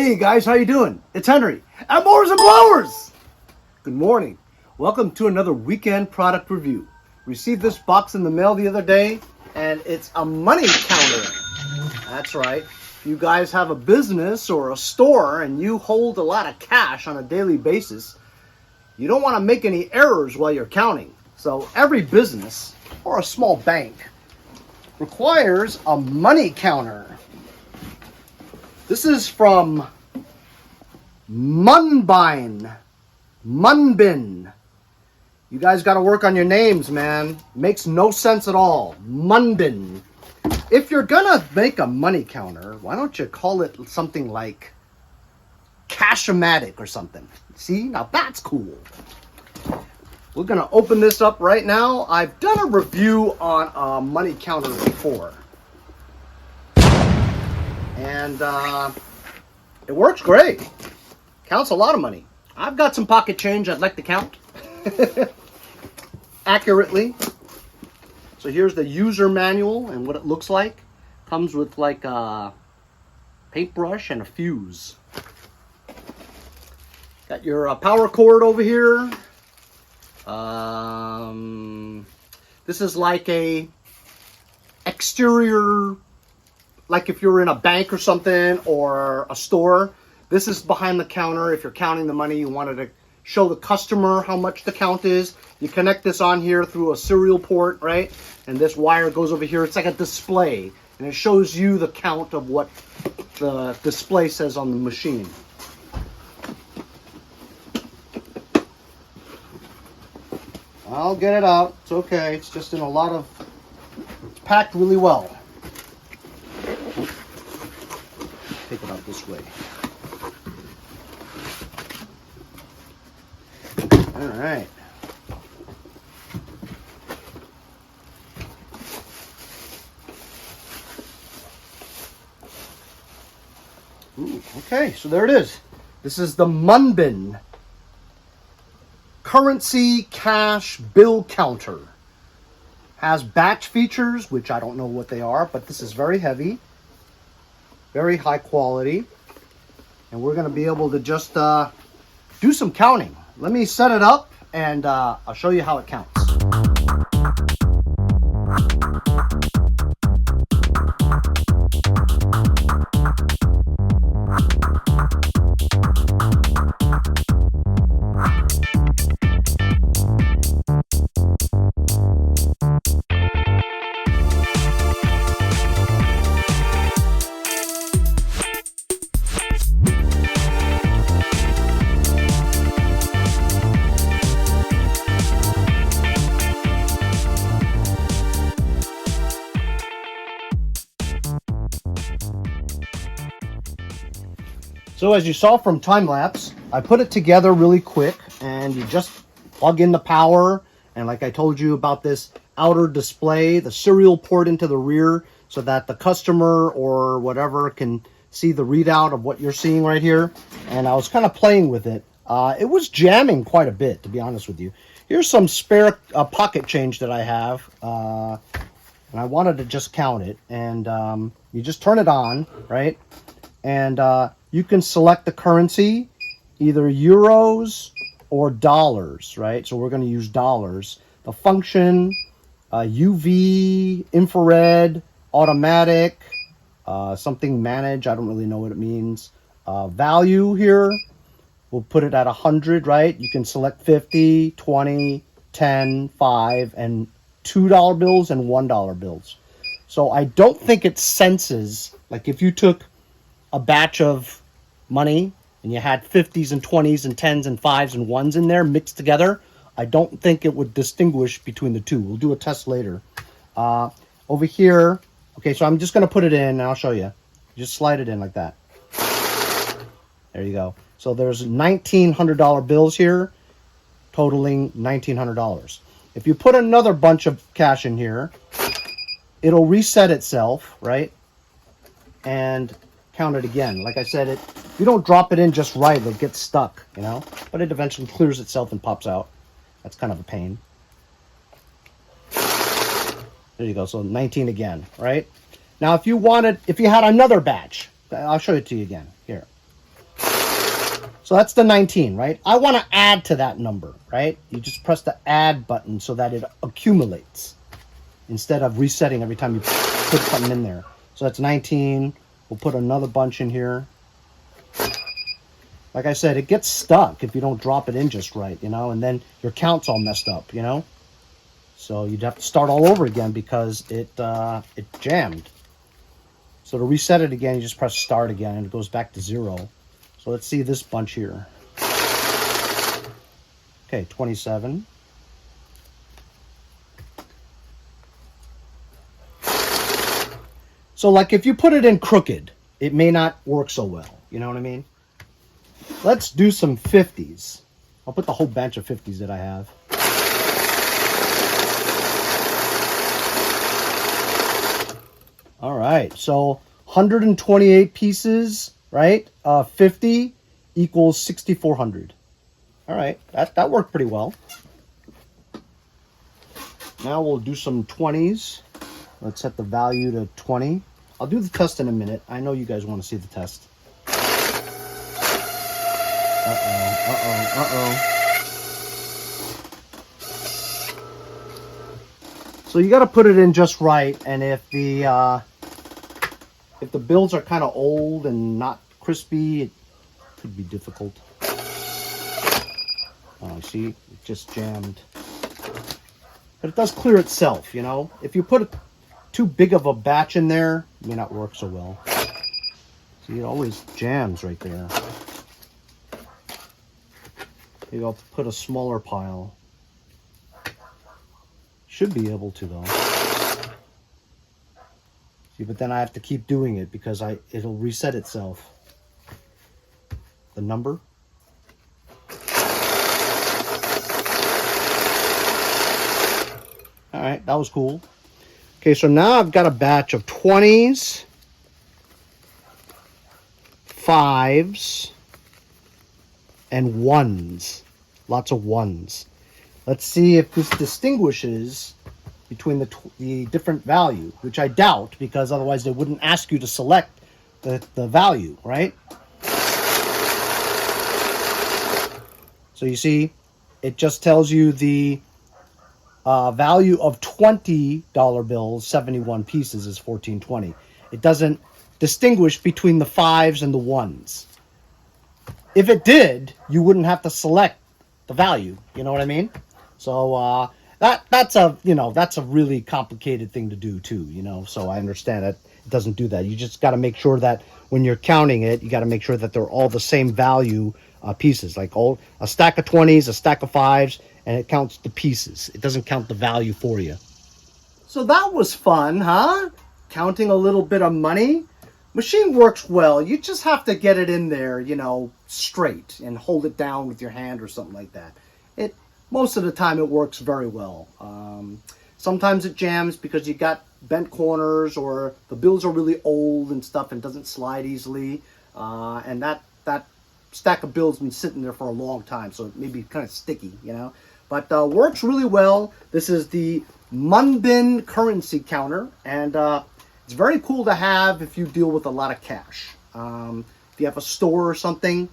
Hey guys, how you doing? It's Henry at Mowers and Blowers. Good morning. Welcome to another weekend product review. Received this box in the mail the other day, and it's a money counter. That's right. If you guys have a business or a store and you hold a lot of cash on a daily basis, you don't want to make any errors while you're counting. So every business or a small bank requires a money counter. This is from Munbyn. You guys got to work on your names, man. Makes no sense at all. Munbyn. If you're gonna make a money counter, why don't you call it something like Cash-O-Matic or something? See, now that's cool. We're gonna open this up right now. I've done a review on a money counter before, and it works great. Counts a lot of money. I've got some pocket change I'd like to count accurately. So here's the user manual and what it looks like. Comes with like a paintbrush and a fuse. Got your power cord over here. This is like a exterior, like if you're in a bank or something or a store. This is behind the counter. If you're counting the money, you wanted to show the customer how much the count is. You connect this on here through a serial port, right? And this wire goes over here. It's like a display, and it shows you the count of what the display says on the machine. I'll get it out. It's okay. It's just in a lot of... It's packed really well. Take it out this way. All right. Ooh, okay, so there it is. This is the Munbyn currency cash bill counter. Has batch features, which I don't know what they are, but this is very heavy, very high quality, and we're going to be able to just do some counting. Let me set it up, and I'll show you how it counts. So as you saw from time lapse, I put it together really quick, and you just plug in the power, and like I told you about this outer display, the serial port into the rear, so that the customer or whatever can see the readout of what you're seeing right here. And I was kind of playing with it. It was jamming quite a bit, to be honest with you. Here's some spare pocket change that I have, and I wanted to just count it. And you just turn it on, right? And you can select the currency, either euros or dollars, right? So we're going to use dollars. The function, UV, infrared, automatic, something manage, I don't really know what it means. Value here, we'll put it at 100, right? You can select 50, 20, 10, 5, and $2 bills and $1 bills. So I don't think it senses, like if you took a batch of money and you had 50s and 20s and 10s and 5s and 1s in there mixed together, I don't think it would distinguish between the two. We'll do a test later. Over here, okay, so I'm just going to put it in and I'll show you. Just slide it in like that. There you go. So there's $1,900 bills here, totaling $1,900. If you put another bunch of cash in here, it'll reset itself, right? And count it again. Like I said, if you don't drop it in just right, it'll get stuck, you know? But it eventually clears itself and pops out. That's kind of a pain. There you go. So 19 again, right? Now, if you had another batch, I'll show it to you again. Here. So that's the 19, right? I want to add to that number, right? You just press the add button so that it accumulates instead of resetting every time you put something in there. So that's 19. We'll put another bunch in here. Like I said, it gets stuck if you don't drop it in just right, you know, and then your count's all messed up, you know. So you'd have to start all over again because it jammed. So to reset it again, you just press start again and it goes back to 0. So let's see this bunch here. Okay, 27. So like if you put it in crooked, it may not work so well. You know what I mean? Let's do some 50s. I'll put the whole bunch of 50s that I have. All right, so 128 pieces, right? 50 equals 6,400. All right, that worked pretty well. Now we'll do some 20s. Let's set the value to 20. I'll do the test in a minute. I know you guys want to see the test. So you got to put it in just right, and if the bills are kind of old and not crispy, it could be difficult. Oh, see, it just jammed. But it does clear itself, you know. If you put too big of a batch in there, it may not work so well. See, it always jams right there. Maybe I'll put a smaller pile. Should be able to though. See, but then I have to keep doing it because it'll reset itself. The number. All right, that was cool. Okay, so now I've got a batch of 20s, 5s, and 1s. Lots of 1s. Let's see if this distinguishes between the different value, which I doubt, because otherwise they wouldn't ask you to select the value, right? So you see, it just tells you the value of $20 bills, 71 pieces, is $14.20. It doesn't distinguish between the 5s and the 1s. If it did, you wouldn't have to select the value. You know what I mean? So that's a really complicated thing to do too. You know, so I understand it doesn't do that. You just got to make sure that when you're counting it, you got to make sure that they're all the same value pieces, like a stack of 20s, a stack of 5s. And it counts the pieces. It doesn't count the value for you. So that was fun, huh? Counting a little bit of money. Machine works well. You just have to get it in there, you know, straight and hold it down with your hand or something like that. Most of the time it works very well. Sometimes it jams because you got bent corners or the bills are really old and stuff and doesn't slide easily. And that stack of bills been sitting there for a long time, so it may be kind of sticky, you know. But works really well. This is the Munbyn currency counter, and it's very cool to have if you deal with a lot of cash. If you have a store or something,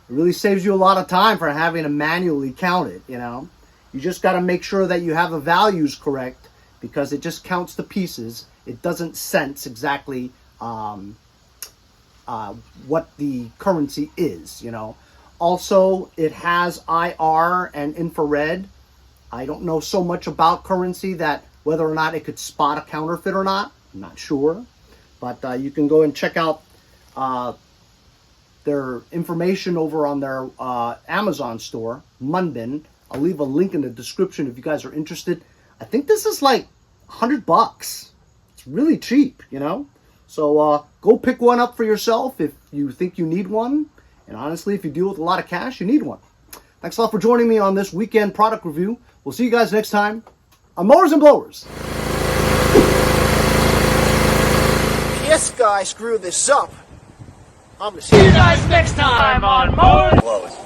it really saves you a lot of time for having to manually count it, you know. You just got to make sure that you have the values correct because it just counts the pieces. It doesn't sense exactly what the currency is, you know. Also, it has IR and infrared. I don't know so much about currency that whether or not it could spot a counterfeit or not. I'm not sure. But you can go and check out their information over on their Amazon store, Munbyn. I'll leave a link in the description if you guys are interested. I think this is like $100. It's really cheap, you know. So go pick one up for yourself if you think you need one. And honestly, if you deal with a lot of cash, you need one. Thanks a lot for joining me on this weekend product review. We'll see you guys next time on Mowers and Blowers. This guy screwed this up. I'm See you guys next time on Mowers and Blowers.